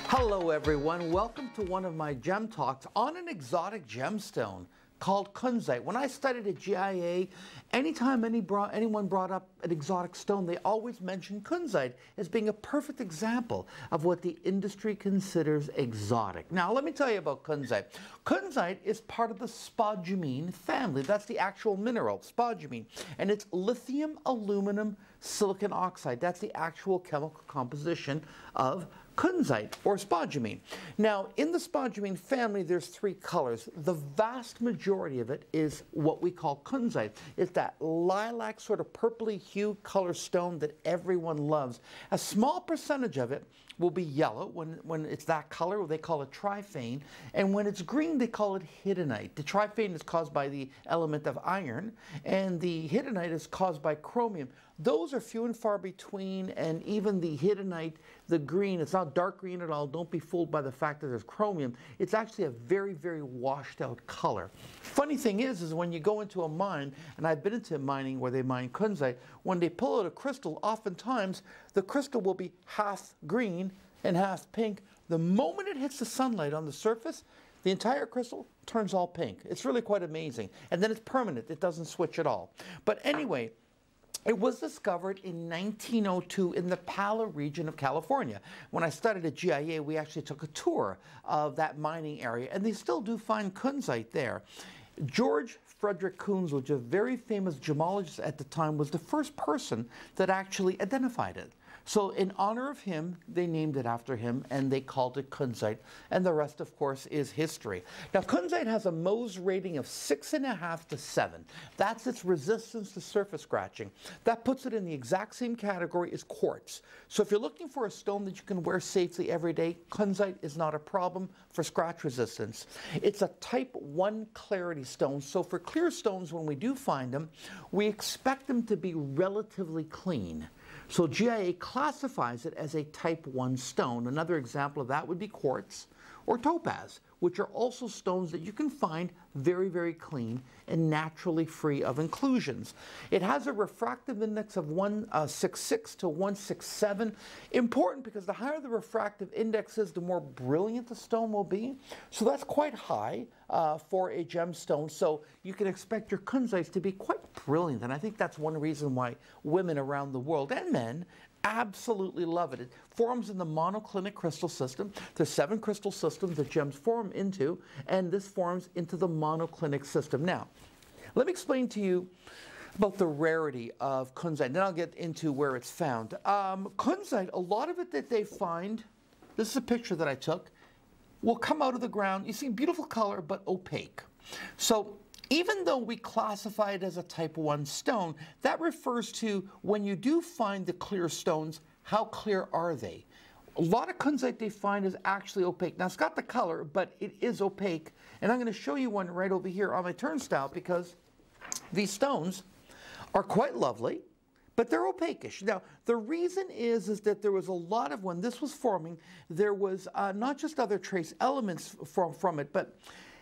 Hello everyone, welcome to one of my gem talks on an exotic gemstone called Kunzite. When I studied at GIA, anytime anyone brought up an exotic stone, they always mentioned Kunzite as being a perfect example of what the industry considers exotic. Now let me tell you about Kunzite. Kunzite is part of the spodumene family. That's the actual mineral, spodumene. And it's lithium, aluminum, silicon oxide. That's the actual chemical composition of Kunzite or spodumene. Now, in the spodumene family, there's three colors. The vast majority of it is what we call Kunzite. It's that lilac sort of purpley hue color stone that everyone loves. A small percentage of it will be yellow when it's that color. They call it triphane. And when it's green, they call it hiddenite. The triphane is caused by the element of iron, and the hiddenite is caused by chromium. Those are few and far between, and even the hiddenite, the green, it's not dark green at all. Don't be fooled by the fact that there's chromium. It's actually a very, very washed out color. Funny thing is when you go into a mine, and I've been into mining where they mine Kunzite, when they pull out a crystal, oftentimes the crystal will be half green and half pink. The moment it hits the sunlight on the surface, the entire crystal turns all pink. It's really quite amazing. And then it's permanent. It doesn't switch at all. But anyway, it was discovered in 1902 in the Palo region of California. When I studied at GIA, we actually took a tour of that mining area, and they still do find Kunzite there. George Frederick Kunz, which is a very famous gemologist at the time, was the first person that actually identified it. So in honor of him, they named it after him, and they called it Kunzite, and the rest, of course, is history. Now, Kunzite has a Mohs rating of 6.5 to 7. That's its resistance to surface scratching. That puts it in the exact same category as quartz. So if you're looking for a stone that you can wear safely every day, Kunzite is not a problem for scratch resistance. It's a type 1 clarity stone, so for clear stones, when we do find them, we expect them to be relatively clean. So GIA classifies it as a type 1 stone. Another example of that would be quartz or topaz, which are also stones that you can find very, very clean and naturally free of inclusions. It has a refractive index of 166 to 167. Important because the higher the refractive index is, the more brilliant the stone will be. So that's quite high for a gemstone. So you can expect your Kunzites to be quite brilliant. And I think that's one reason why women around the world, and men, absolutely love it. It forms in the monoclinic crystal system. There's 7 crystal systems that gems form into, and this forms into the monoclinic system. Now, let me explain to you about the rarity of Kunzite, and then I'll get into where it's found. Kunzite, a lot of it that they find, this is a picture that I took, will come out of the ground. You see, beautiful color, but opaque. So even though we classify it as a type 1 stone, that refers to when you do find the clear stones, how clear are they? A lot of Kunzite they find is actually opaque. Now, it's got the color, but it is opaque. And I'm going to show you one right over here on my turnstile because these stones are quite lovely, but they're opaquish. Now, the reason is that there was a lot of, when this was forming, there was not just other trace elements from it, but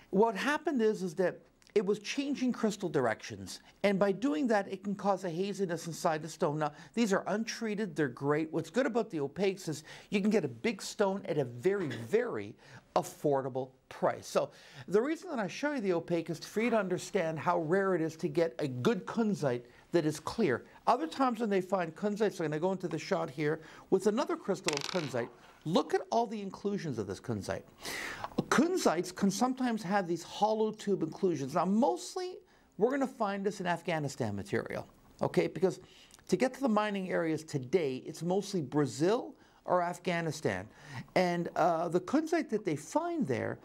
what happened is that it was changing crystal directions, and by doing that, it can cause a haziness inside the stone. Now, these are untreated, they're great. What's good about the opaques is you can get a big stone at a very, very affordable price. So the reason that I show you the opaque is for you to understand how rare it is to get a good Kunzite that is clear. Other times when they find Kunzite, so I'm going to go into the shot here with another crystal of Kunzite. Look at all the inclusions of this Kunzite. Kunzites can sometimes have these hollow tube inclusions. Now, mostly, we're going to find this in Afghanistan material, okay? Because to get to the mining areas today, it's mostly Brazil or Afghanistan. And the Kunzite that they find there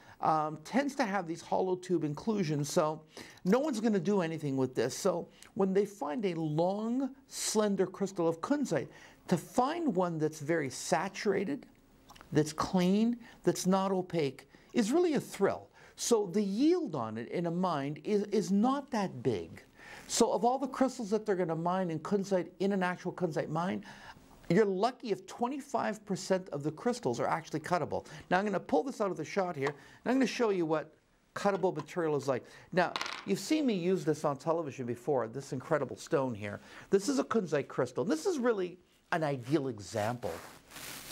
tends to have these hollow tube inclusions, so no one's going to do anything with this. So when they find a long, slender crystal of Kunzite, to find one that's very saturated, that's clean, that's not opaque, is really a thrill. So the yield on it in a mine is not that big. So of all the crystals that they're going to mine in Kunzite, in an actual Kunzite mine, you're lucky if 25% of the crystals are actually cuttable. Now I'm going to pull this out of the shot here, and I'm going to show you what cuttable material is like. Now, you've seen me use this on television before, this incredible stone here. This is a Kunsai crystal. This is really an ideal example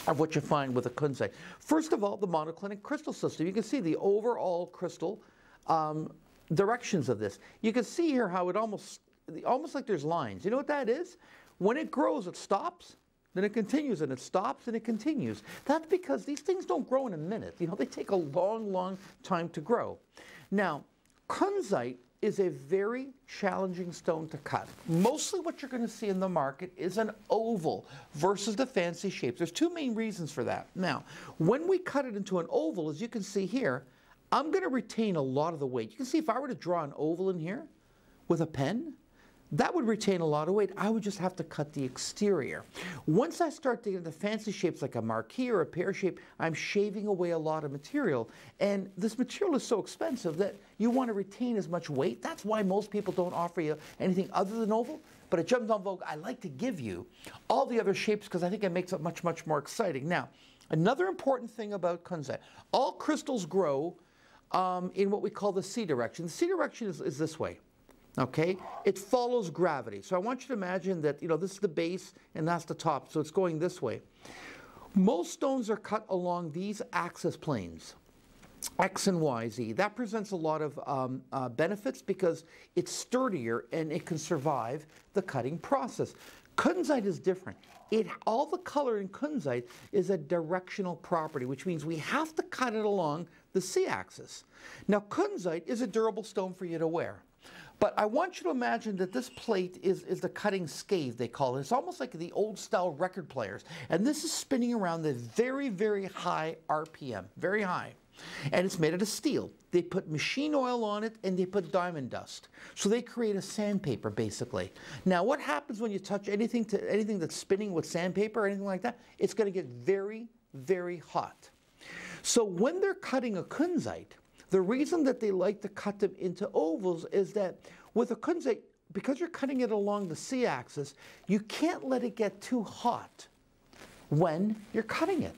of what you find with a Kunzite. First of all, the monoclinic crystal system. You can see the overall crystal directions of this. You can see here how it almost like there's lines. You know what that is? When it grows, it stops, then it continues, and it stops, and it continues. That's because these things don't grow in a minute. You know, they take a long, long time to grow. Now, Kunzite is a very challenging stone to cut. Mostly what you're going to see in the market is an oval versus the fancy shapes. There's two main reasons for that. Now, when we cut it into an oval, as you can see here, I'm going to retain a lot of the weight. You can see if I were to draw an oval in here with a pen, that would retain a lot of weight. I would just have to cut the exterior. Once I start to get into fancy shapes like a marquee or a pear shape, I'm shaving away a lot of material. And this material is so expensive that you want to retain as much weight. That's why most people don't offer you anything other than oval. But at Gems on Vogue, I like to give you all the other shapes because I think it makes it much, much more exciting. Now, another important thing about Kunzite, all crystals grow in what we call the C direction. The C direction is this way. Okay, it follows gravity. So I want you to imagine that, you know, this is the base and that's the top, so it's going this way. Most stones are cut along these axis planes, X and Y, Z. That presents a lot of benefits because it's sturdier and it can survive the cutting process. Kunzite is different. All the color in Kunzite is a directional property, which means we have to cut it along the C-axis. Now, Kunzite is a durable stone for you to wear. But I want you to imagine that this plate is the cutting scave, they call it. It's almost like the old-style record players. And this is spinning around the very, very high RPM, very high. And it's made out of steel. They put machine oil on it, and they put diamond dust. So they create a sandpaper, basically. Now, what happens when you touch anything that's spinning with sandpaper or anything like that? It's going to get very, very hot. So when they're cutting a Kunzite, the reason that they like to cut them into ovals is that with a Kunzite, because you're cutting it along the C-axis, you can't let it get too hot when you're cutting it.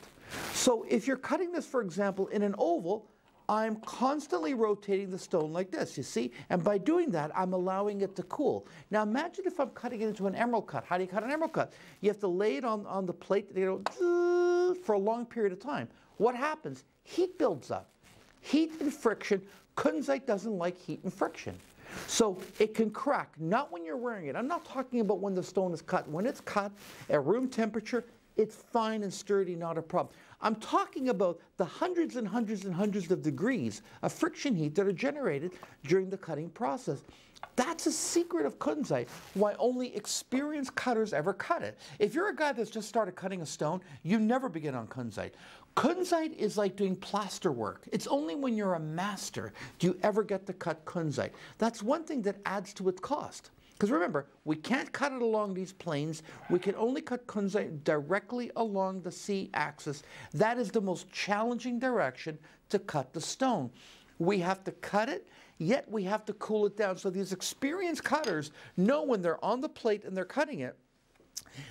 So if you're cutting this, for example, in an oval, I'm constantly rotating the stone like this, you see? And by doing that, I'm allowing it to cool. Now imagine if I'm cutting it into an emerald cut. How do you cut an emerald cut? You have to lay it on the plate, you know, for a long period of time. What happens? Heat builds up. Heat and friction. Kunzite doesn't like heat and friction. So it can crack, not when you're wearing it. I'm not talking about when the stone is cut. When it's cut at room temperature, it's fine and sturdy, not a problem. I'm talking about the hundreds and hundreds and hundreds of degrees of friction heat that are generated during the cutting process. That's a secret of Kunzite, why only experienced cutters ever cut it. If you're a guy that's just started cutting a stone, you never begin on Kunzite. Kunzite is like doing plaster work. It's only when you're a master do you ever get to cut Kunzite. That's one thing that adds to its cost. Because remember, we can't cut it along these planes. We can only cut Kunzite directly along the C-axis. That is the most challenging direction to cut the stone. We have to cut it, yet we have to cool it down. So these experienced cutters know when they're on the plate and they're cutting it,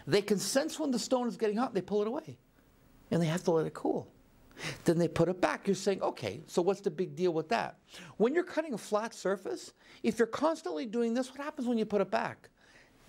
they can sense when the stone is getting hot, they pull it away. And they have to let it cool. Then they put it back. You're saying, okay, so what's the big deal with that? When you're cutting a flat surface, if you're constantly doing this, what happens when you put it back?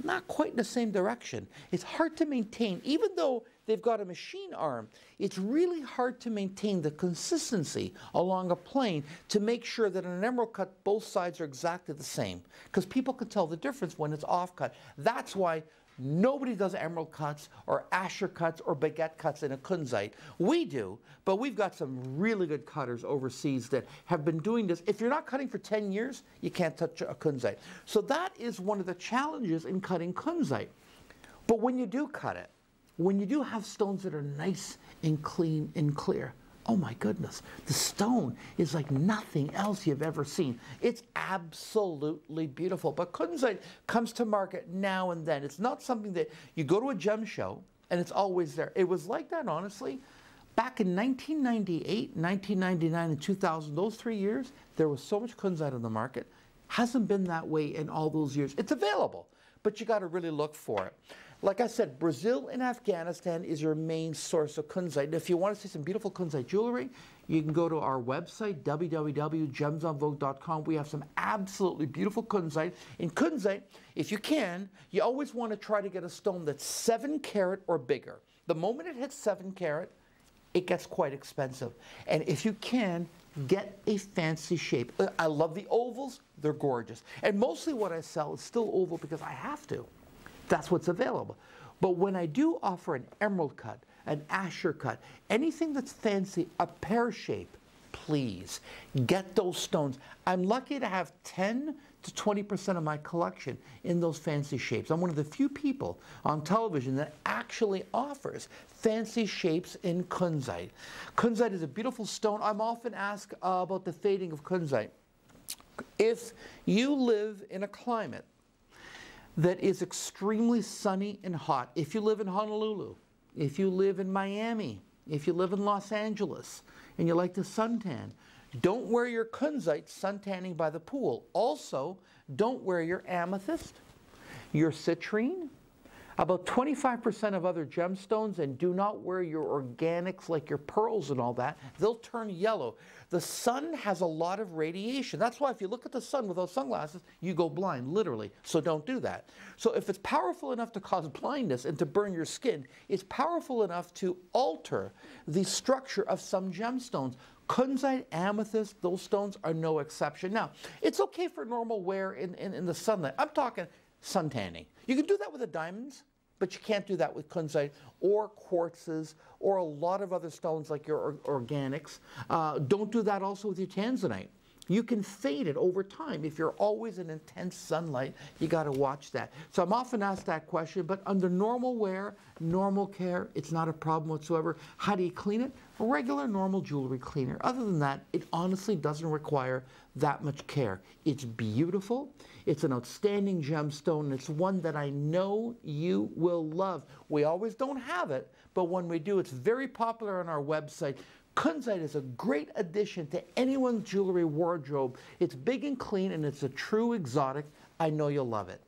Not quite in the same direction. It's hard to maintain. Even though they've got a machine arm, it's really hard to maintain the consistency along a plane to make sure that in an emerald cut, both sides are exactly the same. Because people can tell the difference when it's off cut. That's why nobody does emerald cuts or asher cuts or baguette cuts in a Kunzite. We do, but we've got some really good cutters overseas that have been doing this. If you're not cutting for 10 years, you can't touch a Kunzite. So that is one of the challenges in cutting Kunzite. But when you do cut it, when you do have stones that are nice and clean and clear, oh my goodness, the stone is like nothing else you've ever seen. It's absolutely beautiful. But Kunzite comes to market now and then. It's not something that you go to a gem show and it's always there. It was like that, honestly. Back in 1998, 1999, and 2000, those 3 years, there was so much Kunzite on the market. Hasn't been that way in all those years. It's available, but you got to really look for it. Like I said, Brazil and Afghanistan is your main source of Kunzite. And if you want to see some beautiful Kunzite jewelry, you can go to our website, www.gemsonvogue.com. We have some absolutely beautiful Kunzite. In Kunzite, if you can, you always want to try to get a stone that's 7 carat or bigger. The moment it hits 7 carat, it gets quite expensive. And if you can, get a fancy shape. I love the ovals, they're gorgeous. And mostly what I sell is still oval because I have to. That's what's available. But when I do offer an emerald cut, an Asher cut, anything that's fancy, a pear shape, please get those stones. I'm lucky to have 10 to 20% of my collection in those fancy shapes. I'm one of the few people on television that actually offers fancy shapes in Kunzite. Kunzite is a beautiful stone. I'm often asked about the fading of Kunzite. If you live in a climate that is extremely sunny and hot, if you live in Honolulu, if you live in Miami, if you live in Los Angeles, and you like to suntan, don't wear your Kunzite suntanning by the pool. Also, don't wear your amethyst, your citrine, about 25% of other gemstones, and do not wear your organics like your pearls and all that. They'll turn yellow. The sun has a lot of radiation. That's why if you look at the sun without sunglasses, you go blind, literally. So don't do that. So if it's powerful enough to cause blindness and to burn your skin, it's powerful enough to alter the structure of some gemstones. Kunzite, amethyst, those stones are no exception. Now, it's okay for normal wear in the sunlight. I'm talking sun tanning. You can do that with the diamonds, but you can't do that with Kunzite or quartzes or a lot of other stones like your organics. Don't do that also with your tanzanite. You can fade it over time. If you're always in intense sunlight, you got to watch that. So I'm often asked that question, but under normal wear, normal care, it's not a problem whatsoever. How do you clean it? A regular, normal jewelry cleaner. Other than that, it honestly doesn't require that much care. It's beautiful. It's an outstanding gemstone, and it's one that I know you will love. We always don't have it, but when we do, it's very popular on our website. Kunzite is a great addition to anyone's jewelry wardrobe. It's big and clean, and it's a true exotic. I know you'll love it.